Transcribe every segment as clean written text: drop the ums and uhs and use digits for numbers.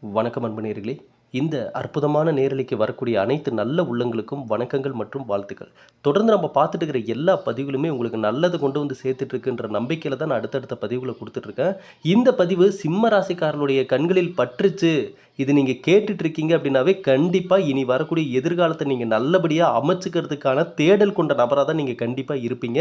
வணக்கம் அன்பு நேயர்களே. இந்த அற்புதமான நேரலைக்கு வரக்கூடிய அனைத்து நல்ல உள்ளங்களுக்கும் வணக்கங்கள் மற்றும் வாழ்த்துக்கள். தொடர்ந்து நம்ம பார்த்துட்டு இருக்கிற எல்லா பதிவுகளுமே உங்களுக்கு நல்லது கொண்டு வந்து சேர்த்துட்டு இருக்குன்ற நம்பிக்கையில தான் நான் அடுத்தடுத்த பதிவுகள குடுத்துட்டு இருக்கேன். இந்த பதிவு சிம்ம ராசிக்காரர்களுடைய கண்களில் பட்டுருச்சு. இது நீங்க கேட்டுட்டு இருக்கீங்க அப்படின்னாவே, கண்டிப்பா இனி வரக்கூடிய எதிர்காலத்த நீங்க நல்லபடியா அமைச்சுக்கிறதுக்கான தேடல் கொண்ட நபரா தான் நீங்க கண்டிப்பா இருப்பீங்க.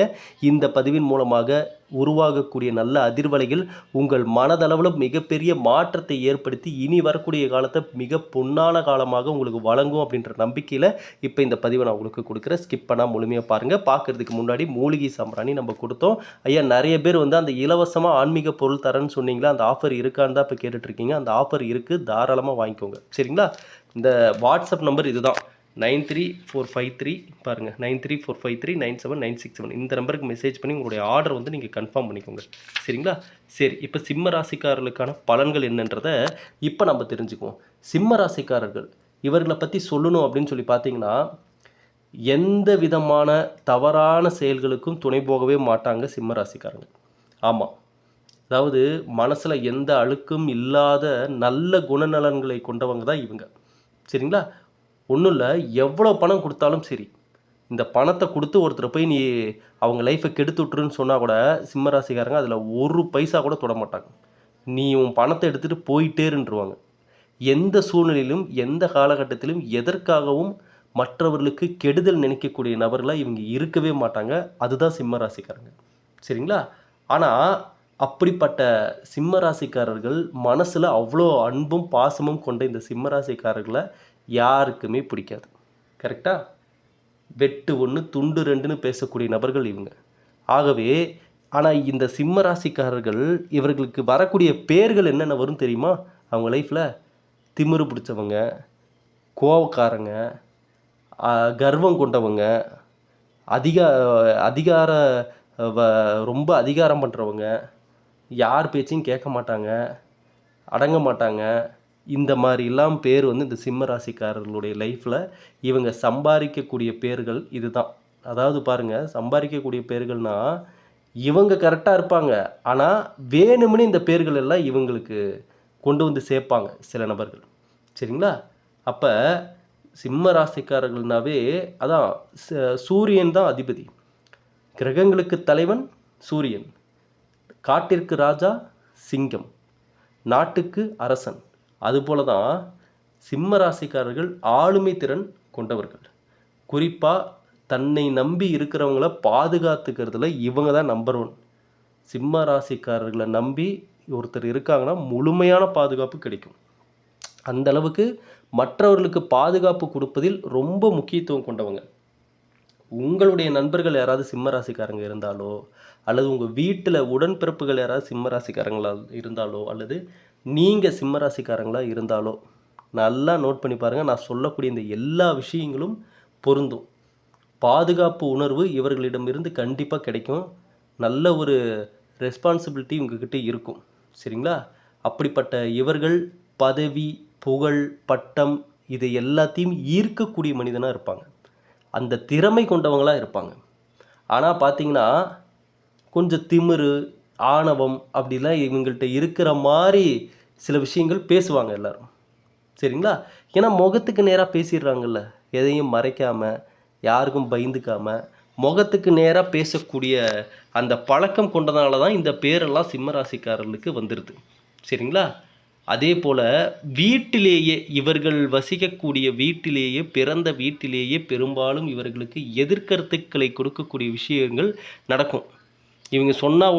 இந்த பதிவின் மூலமாக உருவாகக்கூடிய நல்ல அதிர்வலைகள் உங்கள் மனதளவுல மிகப்பெரிய மாற்றத்தை ஏற்படுத்தி, இனி வரக்கூடிய காலத்த மிக பொன்னான காலமாக உங்களுக்கு வழங்கும் அப்படின்ற நம்பிக்கையில, இப்ப இந்த பதிவ நான் உங்களுக்கு குடுக்குறேன். ஸ்கிப் பண்ணாம முழுமையா பாருங்க. பார்க்கறதுக்கு முன்னாடி மூலிகை சாம்பிராணி நம்ம குடுத்தோம். ஐயா நெறைய பேர் வந்து அந்த இலவசமா ஆன்மீக பொருள் தரேன்னு சொன்னீங்களா, அந்த ஆஃபர் இருக்கான்னு தான் இப்ப கேட்டுட்டு இருக்கீங்க. அந்த ஆஃபர் இருக்கு. தாராளமா வாங்கிக்கோங்க. சரிங்களா? இந்த வாட்ஸ்அப் நம்பர் இதுதான். 93453 பாருங்க 934539796 இந்த நம்பருக்கு மெசேஜ் பண்ணி உங்களுடைய ஆர்டர் வந்து நீங்கள் கன்ஃபார்ம் பண்ணிக்கோங்க. சரிங்களா? சரி, இப்போ சிம்ம ராசிக்காரர்களுக்கான பலன்கள் என்னன்றதை இப்போ நம்ம தெரிஞ்சுக்குவோம். சிம்ம ராசிக்காரர்கள் இவர்களை பற்றி சொல்லணும் அப்படின்னு சொல்லி பார்த்தீங்கன்னா, எந்த விதமான தவறான செயல்களுக்கும் துணை போகவே மாட்டாங்க சிம்ம ராசிக்காரங்க. ஆமாம், அதாவது மனசில் எந்த அழுக்கும் இல்லாத நல்ல குணநலன்களை கொண்டவங்க தான் இவங்க. சரிங்களா? ஒன்றும் இல்லை, எவ்வளோ பணம் கொடுத்தாலும் சரி, இந்த பணத்தை கொடுத்து ஒருத்தரை போய் நீ அவங்க லைஃப்பை கெடுத்து விட்டுருன்னு சொன்னால் கூட சிம்மராசிக்காரங்க அதில் ஒரு பைசா கூட தொட மாட்டாங்க. நீ உன் பணத்தை எடுத்துகிட்டு போயிட்டேருன்றுவாங்க. எந்த சூழ்நிலையிலும் எந்த காலகட்டத்திலும் எதற்காகவும் மற்றவர்களுக்கு கெடுதல் நினைக்கக்கூடிய நபர்களாக இவங்க இருக்கவே மாட்டாங்க. அதுதான் சிம்மராசிக்காரங்க. சரிங்களா? ஆனால் அப்படிப்பட்ட சிம்மராசிக்காரர்கள் மனசில் அவ்வளோ அன்பும் பாசமும் கொண்ட இந்த சிம்மராசிக்காரர்களை யாருக்குமே பிடிக்காது. கரெக்டாக? வெட்டு ஒன்று துண்டு ரெண்டுன்னு பேசக்கூடிய நபர்கள் இவங்க. ஆகவே ஆனால் இந்த சிம்ம ராசிக்காரர்கள் இவர்களுக்கு வரக்கூடிய பேர்கள் என்னென்ன வரும் தெரியுமா? அவங்க லைஃப்பில் திமிரு பிடிச்சவங்க, கோவக்காரங்க, கர்வம் கொண்டவங்க, அதிக அதிகார ரொம்ப அதிகாரம் பண்ணுறவங்க, யார் பேச்சையும் கேட்க மாட்டாங்க, அடங்க மாட்டாங்க. இந்த மாதிரிலாம் பேர் வந்து இந்த சிம்ம ராசிக்காரர்களுடைய லைஃப்பில் இவங்க சம்பாதிக்கக்கூடிய பேர்கள் இதுதான். அதாவது பாருங்கள், சம்பாதிக்கக்கூடிய பேர்கள்னால் இவங்க கரெக்டாக இருப்பாங்க, ஆனால் வேணும்னு இந்த பேர்கள் எல்லாம் இவங்களுக்கு கொண்டு வந்து சேர்ப்பாங்க சில நபர்கள். சரிங்களா? அப்போ சிம்ம ராசிக்காரர்கள்னாவே அதான் சூரியன் தான் அதிபதி. கிரகங்களுக்கு தலைவன் சூரியன், காட்டிற்கு ராஜா சிங்கம், நாட்டுக்கு அரசன். அதுபோல தான் சிம்ம ராசிக்காரர்கள் ஆளுமை திறன் கொண்டவர்கள். குறிப்பாக தன்னை நம்பி இருக்கிறவங்கள பாதுகாத்துக்கிறதுல இவங்க தான் நம்பர் 1. சிம்ம ராசிக்காரர்களை நம்பி ஒருத்தர் இருக்காங்கன்னா முழுமையான பாதுகாப்பு கிடைக்கும். அந்த அளவுக்கு மற்றவர்களுக்கு பாதுகாப்பு கொடுப்பதில் ரொம்ப முக்கியத்துவம் கொண்டவங்க. உங்களுடைய நண்பர்கள் யாராவது சிம்ம ராசிக்காரங்க இருந்தாலோ, அல்லது உங்கள் வீட்டில் உடன்பிறப்புகள் யாராவது சிம்ம ராசிக்காரங்களாக இருந்தாலோ, அல்லது நீங்கள் சிம்ம ராசிக்காரங்களாக இருந்தாலோ, நல்லா நோட் பண்ணி பாருங்கள். நான் சொல்லக்கூடிய இந்த எல்லா விஷயங்களும் பொருந்தும். பாதுகாப்பு உணர்வு இவர்களிடமிருந்து கண்டிப்பாக கிடைக்கும். நல்ல ஒரு ரெஸ்பான்சிபிலிட்டி உங்ககிட்ட இருக்கும். சரிங்களா? அப்படிப்பட்ட இவர்கள் பதவி, புகழ், பட்டம் இதை எல்லாத்தையும் ஈர்க்கக்கூடிய மனிதனாக இருப்பாங்க. அந்த திறமை கொண்டவங்களாக இருப்பாங்க. ஆனால் பார்த்தீங்கன்னா, கொஞ்சம் திமிரு, ஆணவம் அப்படிலாம் இவங்கள்ட்ட இருக்கிற மாதிரி சில விஷயங்கள் பேசுவாங்க எல்லோரும். சரிங்களா? ஏன்னா முகத்துக்கு நேராக பேசிடுறாங்கல்ல, எதையும் மறைக்காமல், யாருக்கும் பயந்துக்காமல் முகத்துக்கு நேராக பேசக்கூடிய அந்த பழக்கம் கொண்டதுனால தான் இந்த பேரெல்லாம் சிம்மராசிக்காரர்களுக்கு வந்துடுது. சரிங்களா? அதே போல் வீட்டிலேயே இவர்கள் வசிக்கக்கூடிய வீட்டிலேயே, பிறந்த வீட்டிலேயே பெரும்பாலும் இவர்களுக்கு எதிர்கருத்துக்களை கொடுக்கக்கூடிய விஷயங்கள் நடக்கும். இவங்க சொன்னால்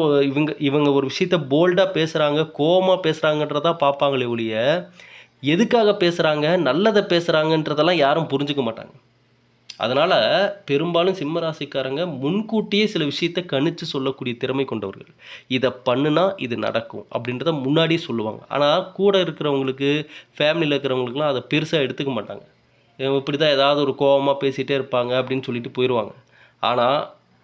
இவங்க ஒரு விஷயத்த போல்டாக பேசுகிறாங்க, கோவமாக பேசுகிறாங்கன்றதா பார்ப்பாங்களே ஒழிய, எதுக்காக பேசுகிறாங்க, நல்லதை பேசுகிறாங்கன்றதெல்லாம் யாரும் புரிஞ்சுக்க மாட்டாங்க. அதனால் பெரும்பாலும் சிம்ம ராசிக்காரங்க முன்கூட்டியே சில விஷயத்தை கணிச்சு சொல்லக்கூடிய திறமை கொண்டவர்கள். இதை பண்ணுனா இது நடக்கும் அப்படின்றத முன்னாடியே சொல்லுவாங்க. ஆனால் கூட இருக்கிறவங்களுக்கு, ஃபேமிலியில் இருக்கிறவங்களுக்குலாம் அதை பெருசாக எடுத்துக்க மாட்டாங்க. இப்படி தான் ஏதாவது ஒரு கோபமாக பேசிகிட்டே இருப்பாங்க அப்படின்னு சொல்லிட்டு போயிடுவாங்க. ஆனால்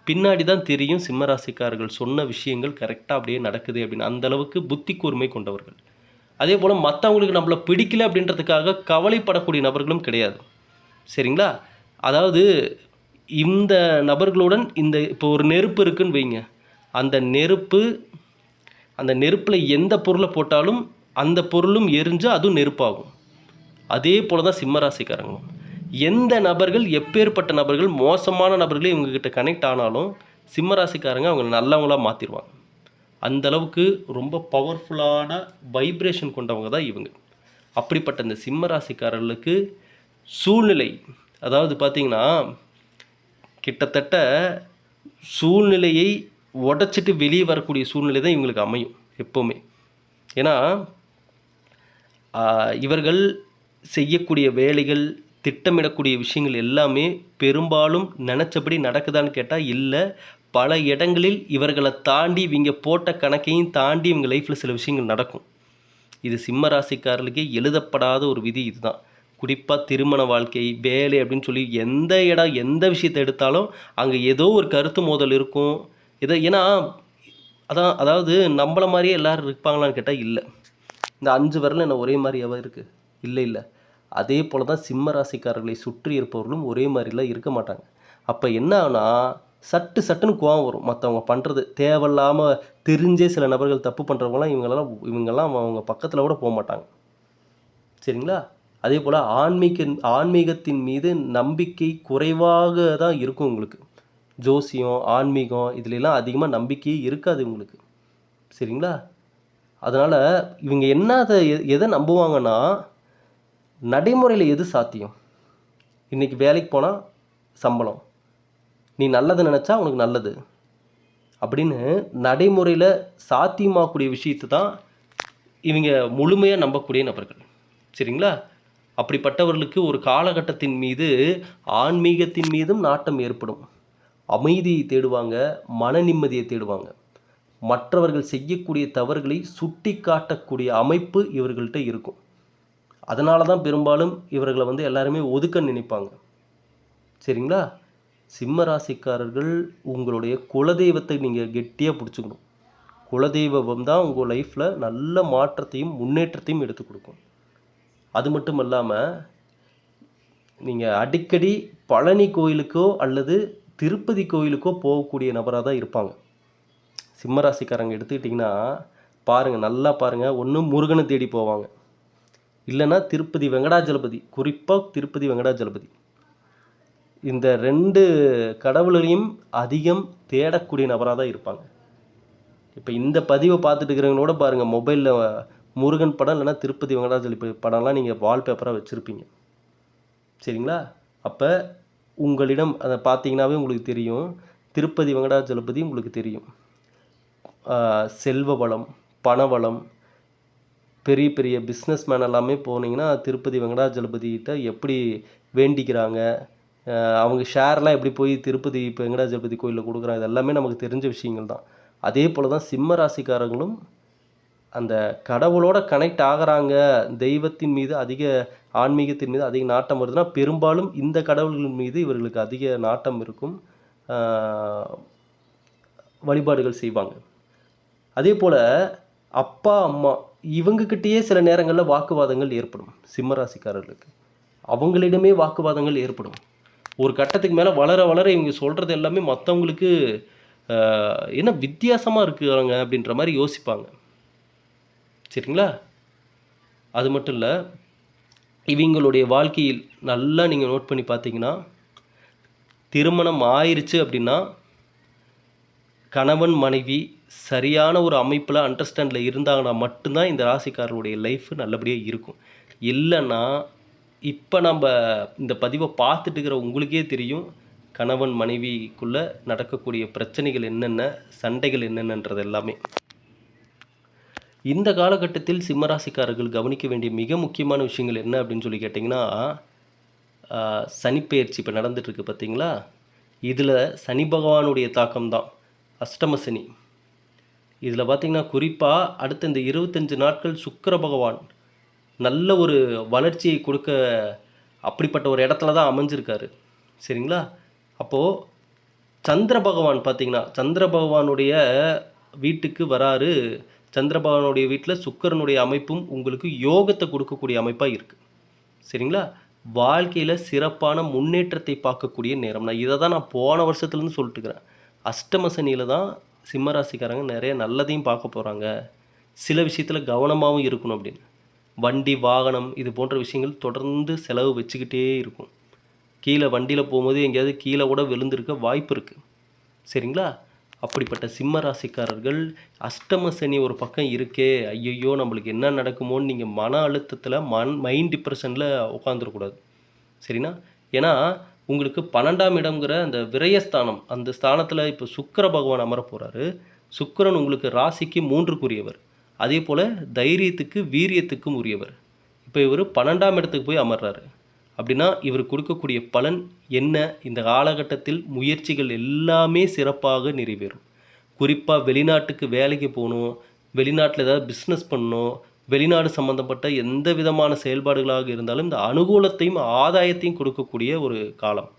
பின்னாடி தான் தெரியும் சிம்ம ராசிக்காரர்கள் சொன்ன விஷயங்கள் கரெக்டாக அப்படியே நடக்குது அப்படின்னு. அந்தளவுக்கு புத்தி கூர்மை கொண்டவர்கள். அதே போல் மற்றவங்களுக்கு நம்மளை பிடிக்கல அப்படின்றதுக்காக கவலைப்படக்கூடிய நபர்களும் கிடையாது. சரிங்களா? அதாவது இந்த நபர்களுடன் இப்போ ஒரு நெருப்பு இருக்குன்னு வைங்க, அந்த நெருப்பில் எந்த பொருளை போட்டாலும் அந்த பொருளும் எரிஞ்சு அதுவும் நெருப்பாகும். அதே போல் தான் சிம்மராசிக்காரங்களும். எந்த நபர்கள் எப்பேற்பட்ட நபர்கள் மோசமான நபர்களே இவங்ககிட்ட கனெக்ட் ஆனாலும் சிம்மராசிக்காரங்க அவங்க நல்லவங்களாக மாற்றிடுவாங்க. அந்தளவுக்கு ரொம்ப பவர்ஃபுல்லான வைப்ரேஷன் கொண்டவங்க தான் இவங்க. அப்படிப்பட்ட இந்த சிம்மராசிக்காரர்களுக்கு சூழ்நிலை, அதாவது பார்த்திங்கன்னா கிட்டத்தட்ட சூழ்நிலையை உடச்சிட்டு வெளியே வரக்கூடிய சூழ்நிலை தான் இவங்களுக்கு அமையும் எப்போவுமே. ஏன்னா இவர்கள் செய்யக்கூடிய வேலைகள், திட்டமிடக்கூடிய விஷயங்கள் எல்லாமே பெரும்பாலும் நினச்சபடி நடக்குதான்னு கேட்டால் இல்லை. பல இடங்களில் இவர்களை தாண்டி இவங்க போட்ட கணக்கையும் தாண்டி இவங்க லைஃப்பில் சில விஷயங்கள் நடக்கும். இது சிம்ம ராசிக்காரர்களுக்கே எழுதப்படாத ஒரு விதி இதுதான். குறிப்பாக திருமண வாழ்க்கை, வேலை அப்படின்னு சொல்லி எந்த இடம் எந்த விஷயத்தை எடுத்தாலும் அங்கே ஏதோ ஒரு கருத்து மோதல் இருக்கும். ஏன்னா அதாவது நம்மளை மாதிரியே எல்லோரும் இருப்பாங்களான்னு கேட்டால் இல்லை. இந்த 5 விரல் என்ன ஒரே மாதிரியாவா இருக்குது? இல்லை. அதே போல் தான் சிம்ம ராசிக்காரர்களை சுற்றி இருப்பவர்களும் ஒரே மாதிரிலாம் இருக்க மாட்டாங்க. அப்போ என்ன ஆகுனா சட்டுன்னு கோவம் வரும். மற்றவங்க பண்ணுறது தேவையில்லாமல் தெரிஞ்சே சில நபர்கள் தப்பு பண்ணுறவங்களாம் இவங்கெல்லாம் அவங்க பக்கத்தில் கூட போக மாட்டாங்க. சரிங்களா? அதே போல் ஆன்மீகத்தின் மீது நம்பிக்கை குறைவாக தான் இருக்கும் உங்களுக்கு. ஜோசியம், ஆன்மீகம் இதுலெல்லாம் அதிகமாக நம்பிக்கையே இருக்காது உங்களுக்கு. சரிங்களா? அதனால் இவங்க எதை நம்புவாங்கன்னா, நடைமுறையில் எது சாத்தியம்? இன்றைக்கி வேலைக்கு போனால் சம்பளம், நீ நல்லதை நினச்சா உனக்கு நல்லது அப்படின்னு நடைமுறையில் சாத்தியமாகக்கூடிய விஷயத்தை தான் இவங்க முழுமையாக நம்பக்கூடிய நபர்கள். சரிங்களா? அப்படிப்பட்டவர்களுக்கு ஒரு காலகட்டத்தின் மீது ஆன்மீகத்தின் மீதும் நாட்டம் ஏற்படும். அமைதியை தேடுவாங்க, மன நிம்மதியை தேடுவாங்க. மற்றவர்கள் செய்யக்கூடிய தவறுகளை சுட்டி காட்டக்கூடிய அமைப்பு இவர்கள்ட்ட இருக்கும். அதனால தான் பெரும்பாலும் இவர்களை எல்லாருமே ஒதுக்க நினைப்பாங்க. சரிங்களா? சிம்ம ராசிக்காரர்கள் உங்களுடைய குலதெய்வத்தை நீங்கள் கெட்டியாக பிடிச்சிக்கணும். குலதெய்வம் தான் உங்கள் லைஃப்பில் நல்ல மாற்றத்தையும் முன்னேற்றத்தையும் எடுத்து கொடுக்கும். அது மட்டும் இல்லாமல் நீங்கள் அடிக்கடி பழனி கோயிலுக்கோ அல்லது திருப்பதி கோயிலுக்கோ போகக்கூடிய நபராக தான் இருப்பாங்க. சிம்மராசிக்காரங்க எடுத்துக்கிட்டிங்கன்னா பாருங்கள், நல்லா பாருங்கள். ஒன்று முருகனை தேடி போவாங்க, இல்லைன்னா திருப்பதி வெங்கடாஜலபதி, குறிப்பாக திருப்பதி வெங்கடாஜலபதி. இந்த 2 கடவுளையும் அதிகம் தேடக்கூடிய நபராக தான் இருப்பாங்க. இப்போ இந்த பதிவை பார்த்துட்டு இருக்கிறவங்களோட பாருங்கள், மொபைலில் முருகன் படம் இல்லைன்னா திருப்பதி வெங்கடாஜலபதி படம்லாம் நீங்கள் வால்பேப்பராக வச்சுருப்பீங்க. சரிங்களா? அப்போ உங்களிடம் அதை பார்த்தீங்கன்னாவே உங்களுக்கு தெரியும், திருப்பதி வெங்கடாஜலபதி உங்களுக்கு தெரியும். செல்வ வளம், பணவளம், பெரிய பெரிய பிஸ்னஸ் மேன் எல்லாமே போனீங்கன்னா திருப்பதி வெங்கடாஜலபதிகிட்ட எப்படி வேண்டிக்கிறாங்க, அவங்க ஷேர்லாம் எப்படி போய் திருப்பதி இப்போ வெங்கடாஜலபதி கோயிலில் கொடுக்குறாங்க, இது எல்லாமே நமக்கு தெரிஞ்ச விஷயங்கள் தான். அதே போல் தான் சிம்ம ராசிக்காரங்களும் அந்த கடவுளோட கனெக்ட் ஆகிறாங்க, தெய்வத்தின் மீது ஆன்மீகத்தின் மீது அதிக நாட்டம் வருதுன்னா பெரும்பாலும் இந்த கடவுள்களின் மீது இவர்களுக்கு அதிக நாட்டம் இருக்கும், வழிபாடுகள் செய்வாங்க. அதே போல் அப்பா அம்மா இவங்கக்கிட்டேயே சில நேரங்களில் வாக்குவாதங்கள் ஏற்படும். சிம்மராசிக்காரர்களுக்கு அவங்களிடமே வாக்குவாதங்கள் ஏற்படும். ஒரு கட்டத்துக்கு மேலே வளர இவங்க சொல்கிறது எல்லாமே மற்றவங்களுக்கு என்ன வித்தியாசமாக இருக்குறாங்க அப்படின்ற மாதிரி யோசிப்பாங்க. சரிங்களா? அது மட்டும் இல்லை, இவங்களுடைய வாழ்க்கையில் நல்லா நீங்கள் நோட் பண்ணி பார்த்தீங்கன்னா, திருமணம் ஆயிடுச்சு அப்படின்னா கணவன் மனைவி சரியான ஒரு அமைப்பில் அண்டர்ஸ்டாண்டில் இருந்தாங்கன்னா மட்டும்தான் இந்த ராசிக்காரருடைய லைஃப் நல்லபடியாக இருக்கும். இல்லைன்னா இப்போ நம்ம இந்த பதிவை பார்த்துட்டு இருக்கிற உங்களுக்கே தெரியும், கணவன் மனைவிக்குள்ளே நடக்கக்கூடிய பிரச்சனைகள் என்னென்ன, சண்டைகள் என்னென்னன்றது எல்லாமே. இந்த காலகட்டத்தில் சிம்மராசிக்காரர்கள் கவனிக்க வேண்டிய மிக முக்கியமான விஷயங்கள் என்ன அப்படின்னு சொல்லி கேட்டிங்கன்னா, சனிப்பெயர்ச்சி இப்போ நடந்துகிட்ருக்கு பார்த்தீங்களா? இதில் சனி பகவானுடைய தாக்கம்தான் அஷ்டம சனி. இதில் பார்த்திங்கன்னா குறிப்பாக அடுத்த இந்த 25 நாட்கள் சுக்கிர பகவான் நல்ல ஒரு வளர்ச்சியை கொடுக்க அப்படிப்பட்ட ஒரு இடத்துல தான் அமைஞ்சிருக்காரு. சரிங்களா? அப்போது சந்திர பகவான் பார்த்திங்கன்னா சந்திர பகவானுடைய வீட்டுக்கு வராரு. சந்திர பகவானுடைய வீட்டில் சுக்கிரனுடைய அமைப்பும் உங்களுக்கு யோகத்தை கொடுக்கக்கூடிய அமைப்பாக இருக்குது. சரிங்களா? வாழ்க்கையில் சிறப்பான முன்னேற்றத்தை பார்க்கக்கூடிய நேரம். இதை தான் நான் போன வருஷத்துலேருந்து சொல்லிட்டுருக்கிறேன். அஷ்டம சனியில் தான் சிம்மராசிக்காரங்க நிறைய நல்லதையும் பார்க்க போகிறாங்க, சில விஷயத்தில் கவனமாகவும் இருக்கணும் அப்படின்னு. வண்டி, வாகனம் இது போன்ற விஷயங்கள் தொடர்ந்து செலவு வச்சுக்கிட்டே இருக்கும். கீழே வண்டியில் போகும்போது எங்கேயாவது கீழே கூட விழுந்திருக்க வாய்ப்பு இருக்குது. சரிங்களா? அப்படிப்பட்ட சிம்ம ராசிக்காரர்கள் அஷ்டம சனி ஒரு பக்கம் இருக்கே, ஐயையோ நம்மளுக்கு என்ன நடக்குமோன்னு நீங்கள் மன அழுத்தத்தில் மைண்ட் டிப்ரெஷனில் உட்காந்துடக்கூடாது. சரிண்ணா? ஏன்னா உங்களுக்கு 12ஆம் இடம்ங்கிற அந்த விரயஸ்தானம், அந்த ஸ்தானத்தில் இப்போ சுக்கிர பகவான் அமர போகிறாரு. சுக்கிரன் உங்களுக்கு ராசிக்கு 3க்குரியவர். அதே போல் தைரியத்துக்கு வீரியத்துக்கும் உரியவர். இப்போ இவர் 12ஆம் இடத்துக்கு போய் அமர்றாரு. அப்படின்னா இவர் கொடுக்கக்கூடிய பலன் என்ன? இந்த காலகட்டத்தில் முயற்சிகள் எல்லாமே சிறப்பாக நிறைவேறும். குறிப்பாக வெளிநாட்டுக்கு வேலைக்கு போகணும், வெளிநாட்டில் ஏதாவது பிஸ்னஸ் பண்ணணும், வெளிநாடு சம்மந்தப்பட்ட எந்த விதமான செயல்பாடுகளாக இருந்தாலும் இந்த அனுகூலத்தையும் ஆதாயத்தையும் கொடுக்கக்கூடிய ஒரு காலம்.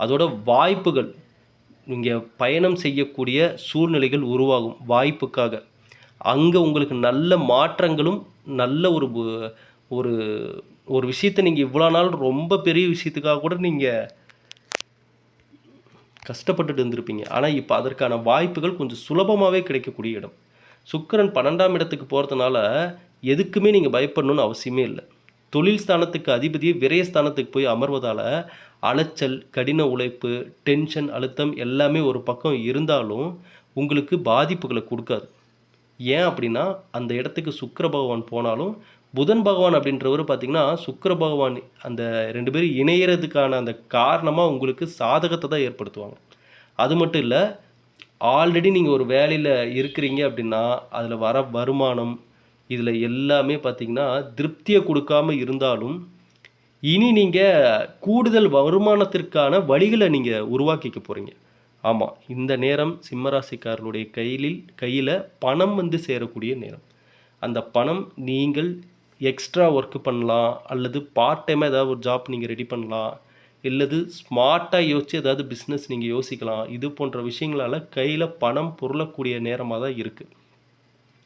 அதோட வாய்ப்புகள், நீங்கள் பயணம் செய்யக்கூடிய சூழ்நிலைகள் உருவாகும் வாய்ப்புக்காக. அங்கே உங்களுக்கு நல்ல மாற்றங்களும் நல்ல ஒரு ஒரு விஷயத்தை நீங்கள் இவ்வளோ நாள் ரொம்ப பெரிய விஷயத்துக்காக கூட நீங்கள் கஷ்டப்பட்டுட்டு இருந்திருப்பீங்க. ஆனால் இப்போ அதற்கான வாய்ப்புகள் கொஞ்சம் சுலபமாகவே கிடைக்கக்கூடிய இடம். சுக்கிரன் 12ஆம் இடத்துக்கு போகிறதுனால எதுக்குமே நீங்கள் பயப்படணும்னு அவசியமே இல்லை. தொழில் ஸ்தானத்துக்கு அதிபதி விரயஸ்தானத்துக்கு போய் அமர்வதால் அலைச்சல், கடின உழைப்பு, டென்ஷன், அழுத்தம் எல்லாமே ஒரு பக்கம் இருந்தாலும் உங்களுக்கு பாதிப்புகளை கொடுக்காது. ஏன் அப்படின்னா அந்த இடத்துக்கு சுக்கிர பகவான் போனாலும் புதன் பகவான் அப்படின்றவர் பார்த்திங்கன்னா சுக்கிர பகவான் அந்த 2 பேரும் இணையறதுக்கான அந்த காரணமாக உங்களுக்கு சாதகத்தை தான் ஏற்படுத்துவாங்க. அது மட்டும் இல்லை, ஆல்ரெடி நீங்கள் ஒரு வேலையில் இருக்கிறீங்க அப்படின்னா அதில் வர வருமானம் இதில் எல்லாமே பார்த்திங்கன்னா திருப்தியை கொடுக்காமல் இருந்தாலும் இனி நீங்கள் கூடுதல் வருமானத்திற்கான வழிகளை நீங்கள் உருவாக்கிக்க போகிறீங்க. ஆமாம், இந்த நேரம் சிம்மராசிக்காரர்களுடைய கையில் பணம் வந்து சேரக்கூடிய நேரம். அந்த பணம் நீங்கள் எக்ஸ்ட்ரா ஒர்க்கு பண்ணலாம், அல்லது பார்ட் டைமாக ஏதாவது ஒரு ஜாப் நீங்கள் ரெடி பண்ணலாம், இல்லது ஸ்மார்ட்டாக யோசித்து ஏதாவது பிஸ்னஸ் நீங்கள் யோசிக்கலாம். இது போன்ற விஷயங்களால் கையில் பணம் பொருளக்கூடிய நேரமாக தான் இருக்குது.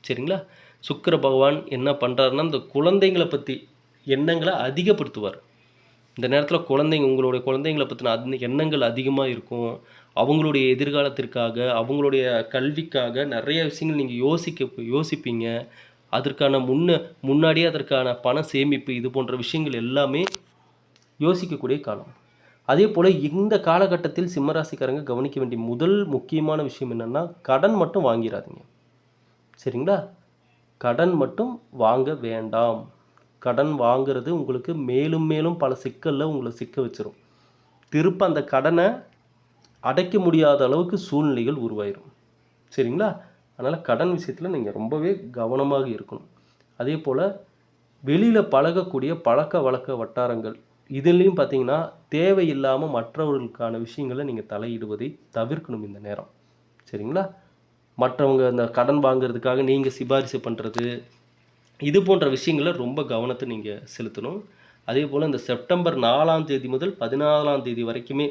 சரிங்களா? சுக்கிர பகவான் என்ன பண்ணுறாருன்னா இந்த குழந்தைங்களை பற்றி எண்ணங்களை அதிகப்படுத்துவார். இந்த நேரத்தில் உங்களுடைய குழந்தைங்களை பற்றின எண்ணங்கள் அதிகமாக இருக்கும். அவங்களுடைய எதிர்காலத்திற்காக, அவங்களுடைய கல்விக்காக நிறைய விஷயங்கள் நீங்கள் யோசிப்பீங்க. அதற்கான முன்னாடியே அதற்கான பண சேமிப்பு இது போன்ற விஷயங்கள் எல்லாமே யோசிக்கக்கூடிய காலம். அதே போல் இந்த காலகட்டத்தில் சிம்மராசிக்காரங்க கவனிக்க வேண்டிய முதல் முக்கியமான விஷயம் என்னென்னா, கடன் மட்டும் வாங்கிடாதீங்க. சரிங்களா? கடன் மட்டும் வாங்க வேண்டாம். கடன் வாங்கிறது உங்களுக்கு மேலும் மேலும் பல சிக்கலில் உங்களை சிக்க வச்சிரும். திருப்ப அந்த கடனை அடைக்க முடியாத அளவுக்கு சூழ்நிலைகள் உருவாயிரும். சரிங்களா? அதனால் கடன் விஷயத்தில் நீங்கள் ரொம்பவே கவனமாக இருக்கணும். அதே போல் வெளியில் பழகக்கூடிய பழக்க வழக்க வட்டாரங்கள் இதுலேயும் பார்த்தீங்கன்னா தேவையில்லாமல் மற்றவர்களுக்கான விஷயங்களை நீங்கள் தலையிடுவதை தவிர்க்கணும் இந்த நேரம். சரிங்களா? மற்றவங்க அந்த கடன் வாங்கிறதுக்காக நீங்கள் சிபாரிசு பண்ணுறது இது போன்ற விஷயங்களை ரொம்ப கவனத்தை நீங்கள் செலுத்தணும். அதே போல் இந்த செப்டம்பர் 4ஆம் தேதி முதல் 14ஆம் தேதி வரைக்குமே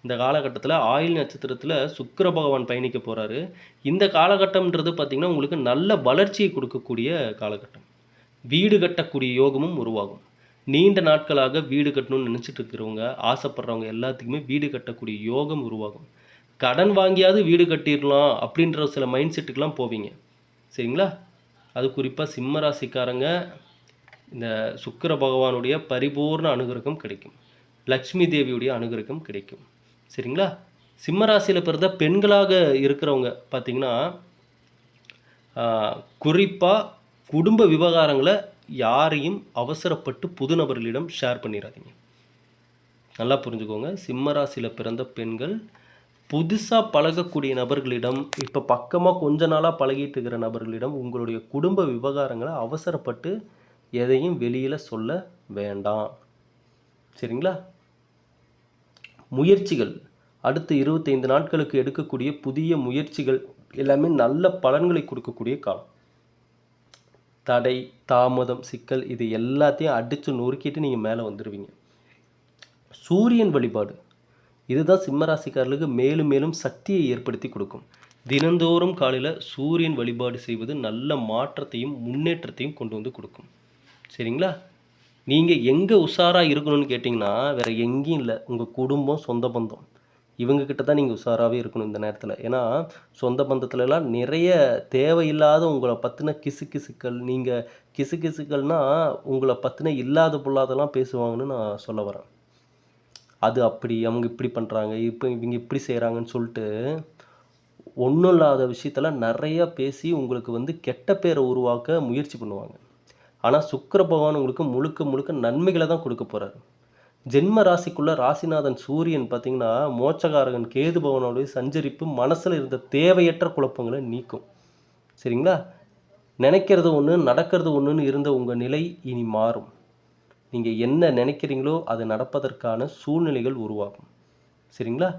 இந்த காலகட்டத்தில் ஆயில் நட்சத்திரத்தில் சுக்கிர பகவான் பயணிக்க போகிறாரு. இந்த காலகட்டம்ன்றது பார்த்திங்கன்னா உங்களுக்கு நல்ல வளர்ச்சியை கொடுக்கக்கூடிய காலகட்டம். வீடு கட்டக்கூடிய யோகமும் உருவாகும். நீண்ட நாட்களாக வீடு கட்டணும்னு நினச்சிட்டு இருக்கிறவங்க, ஆசைப்படுறவங்க எல்லாத்துக்குமே வீடு கட்டக்கூடிய யோகம் உருவாகும். கடன் வாங்கியாவது வீடு கட்டிடலாம் அப்படின்ற சில மைண்ட் செட்டுக்கெலாம் போவீங்க. சரிங்களா? அது குறிப்பாக சிம்ம ராசிக்காரங்க இந்த சுக்கிர பகவானுடைய பரிபூர்ண அனுகிரகம் கிடைக்கும். லக்ஷ்மி தேவியுடைய அனுகிரகம் கிடைக்கும். சரிங்களா? சிம்மராசியில் பிறந்த பெண்களாக இருக்கிறவங்க பார்த்திங்கன்னா குறிப்பாக குடும்ப விவகாரங்களை யாரையும் அவசரப்பட்டு புது நபர்களிடம் ஷேர் பண்ணிடாதீங்க. நல்லா புரிஞ்சுக்கோங்க. சிம்மராசியில் பிறந்த பெண்கள் புதுசாக பழகக்கூடிய நபர்களிடம், இப்போ பக்கமாக கொஞ்ச நாளாக பழகிட்டு இருக்கிற நபர்களிடம் உங்களுடைய குடும்ப விவகாரங்களை அவசரப்பட்டு எதையும் வெளியில் சொல்ல வேண்டாம். சரிங்களா? முயற்சிகள் அடுத்த 25 நாட்களுக்கு எடுக்கக்கூடிய புதிய முயற்சிகள் எல்லாமே நல்ல பலன்களை கொடுக்கக்கூடிய காலம். தடை, தாமதம், சிக்கல் இது எல்லாத்தையும் அடித்து நொறுக்கிட்டு நீங்கள் மேலே வந்துடுவீங்க. சூரியன் வழிபாடு இதுதான் சிம்மராசிக்காரர்களுக்கு மேலும் மேலும் சக்தியை ஏற்படுத்தி கொடுக்கும். தினந்தோறும் காலையில் சூரியன் வழிபாடு செய்வது நல்ல மாற்றத்தையும் முன்னேற்றத்தையும் கொண்டு வந்து கொடுக்கும். சரிங்களா? நீங்கள் எங்கே உஷாராக இருக்கணும்னு கேட்டிங்கன்னா வேறு எங்கேயும் இல்லை, உங்கள் குடும்பம், சொந்த பந்தம் இவங்க கிட்ட தான் நீங்கள் உஷாராகவே இருக்கணும் இந்த நேரத்தில். ஏன்னா சொந்த பந்தத்துலலாம் நிறைய தேவையில்லாத உங்களை பற்றின கிசுகிசுக்கள், நீங்கள் கிசுகிசுக்கள்னா உங்களை பற்றின இல்லாத பொல்லாதெல்லாம் பேசுவாங்கன்னு நான் சொல்ல வரேன். அது அப்படி, அவங்க இப்படி பண்ணுறாங்க, இப்போ இவங்க இப்படி செய்கிறாங்கன்னு சொல்லிட்டு ஒன்றும் இல்லாத விஷயத்தில் நிறையா பேசி உங்களுக்கு வந்து கெட்ட பேரை உருவாக்க முயற்சி பண்ணுவாங்க. ஆனால் சுக்கிர பகவான் உங்களுக்கு முழுக்க முழுக்க நன்மைகளை தான் கொடுக்க போகிறாரு. ஜென்ம ராசிக்குள்ள ராசிநாதன் சூரியன் பார்த்தீங்கன்னா மோட்சகாரகன் கேது பகவானோடைய சஞ்சரிப்பு மனசில் இருந்த தேவையற்ற குழப்பங்களை நீக்கும். சரிங்களா? நினைக்கிறது ஒன்று, நடக்கிறது ஒன்றுன்னு இருந்த உங்கள் நிலை இனி மாறும். நீங்கள் என்ன நினைக்கிறீங்களோ அது நடப்பதற்கான சூழ்நிலைகள் உருவாகும். சரிங்களா?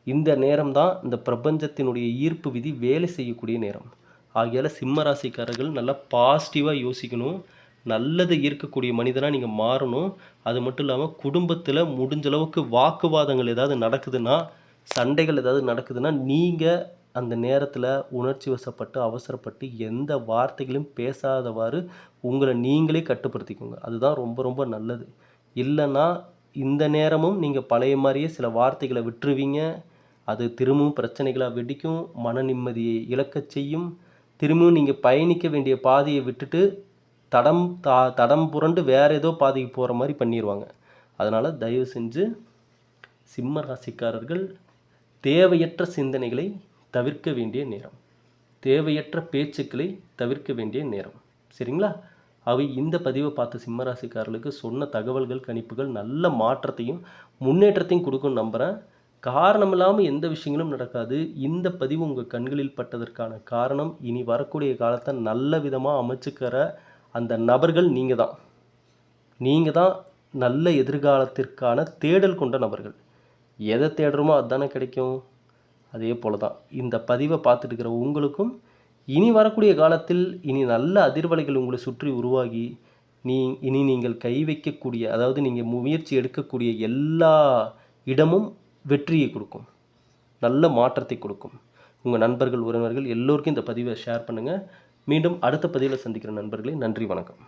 இந்த நேரம் தான் இந்த பிரபஞ்சத்தினுடைய ஈர்ப்பு விதி வேலை செய்யக்கூடிய நேரம். ஆகையால் சிம்ம ராசிக்காரர்கள் நல்லா பாசிட்டிவாக யோசிக்கணும். நல்லது ஈர்க்கக்கூடிய மனிதனாக நீங்கள் மாறணும். அது மட்டும் இல்லாமல் குடும்பத்தில் முடிஞ்ச அளவுக்கு வாக்குவாதங்கள் ஏதாவது நடக்குதுன்னா, சண்டைகள் ஏதாவது நடக்குதுன்னா, நீங்கள் அந்த நேரத்தில் உணர்ச்சி வசப்பட்டு அவசரப்பட்டு எந்த வார்த்தைகளையும் பேசாதவாறு உங்களை நீங்களே கட்டுப்படுத்திக்கோங்க. அதுதான் ரொம்ப ரொம்ப நல்லது. இல்லைன்னா இந்த நேரமும் நீங்கள் பழைய மாதிரியே சில வார்த்தைகளை விட்டுருவீங்க. அது திரும்பவும் பிரச்சனைகளாக வெடிக்கும், மன நிம்மதியை இழக்கச் செய்யும். திரும்பவும் நீங்கள் பயணிக்க வேண்டிய பாதையை விட்டுட்டு தடம் புரண்டு வேறு ஏதோ பாதைக்கு போகிற மாதிரி பண்ணிடுவாங்க. அதனால் தயவு செஞ்சு சிம்ம ராசிக்காரர்கள் தேவையற்ற சிந்தனைகளை தவிர்க்க வேண்டிய நேரம், தேவையற்ற பேச்சுக்களை தவிர்க்க வேண்டிய நேரம். சரிங்களா? அவை இந்த பதிவை பார்த்த சிம்ம ராசிக்காரர்களுக்கு சொன்ன தகவல்கள், கணிப்புகள் நல்ல மாற்றத்தையும் முன்னேற்றத்தையும் கொடுக்கும்னு நம்புகிறேன். காரணம் இல்லாமல் எந்த விஷயங்களும் நடக்காது. இந்த பதிவு உங்கள் கண்களில் பட்டதற்கான காரணம் இனி வரக்கூடிய காலத்தை நல்ல விதமாக அமைச்சுக்கிற அந்த நபர்கள் நீங்கள் தான். நீங்கள் தான் நல்ல எதிர்காலத்திற்கான தேடல் கொண்ட நபர்கள். எதை தேடுறோமோ அதுதானே கிடைக்கும். அதே போல் தான் இந்த பதிவை பார்த்துட்டு இருக்கிற உங்களுக்கும் இனி வரக்கூடிய காலத்தில் இனி நல்ல அதிர்வலைகள் உங்களை சுற்றி உருவாகி இனி நீங்கள் கை வைக்கக்கூடிய, அதாவது நீங்கள் முயற்சி எடுக்கக்கூடிய எல்லா இடமும் வெற்றியை கொடுக்கும், நல்ல மாற்றத்தை கொடுக்கும். உங்கள் நண்பர்கள், உறவினர்கள் எல்லோருக்கும் இந்த பதிவை ஷேர் பண்ணுங்கள். மீண்டும் அடுத்த பதிவில் சந்திக்கிற நண்பர்களே, நன்றி, வணக்கம்.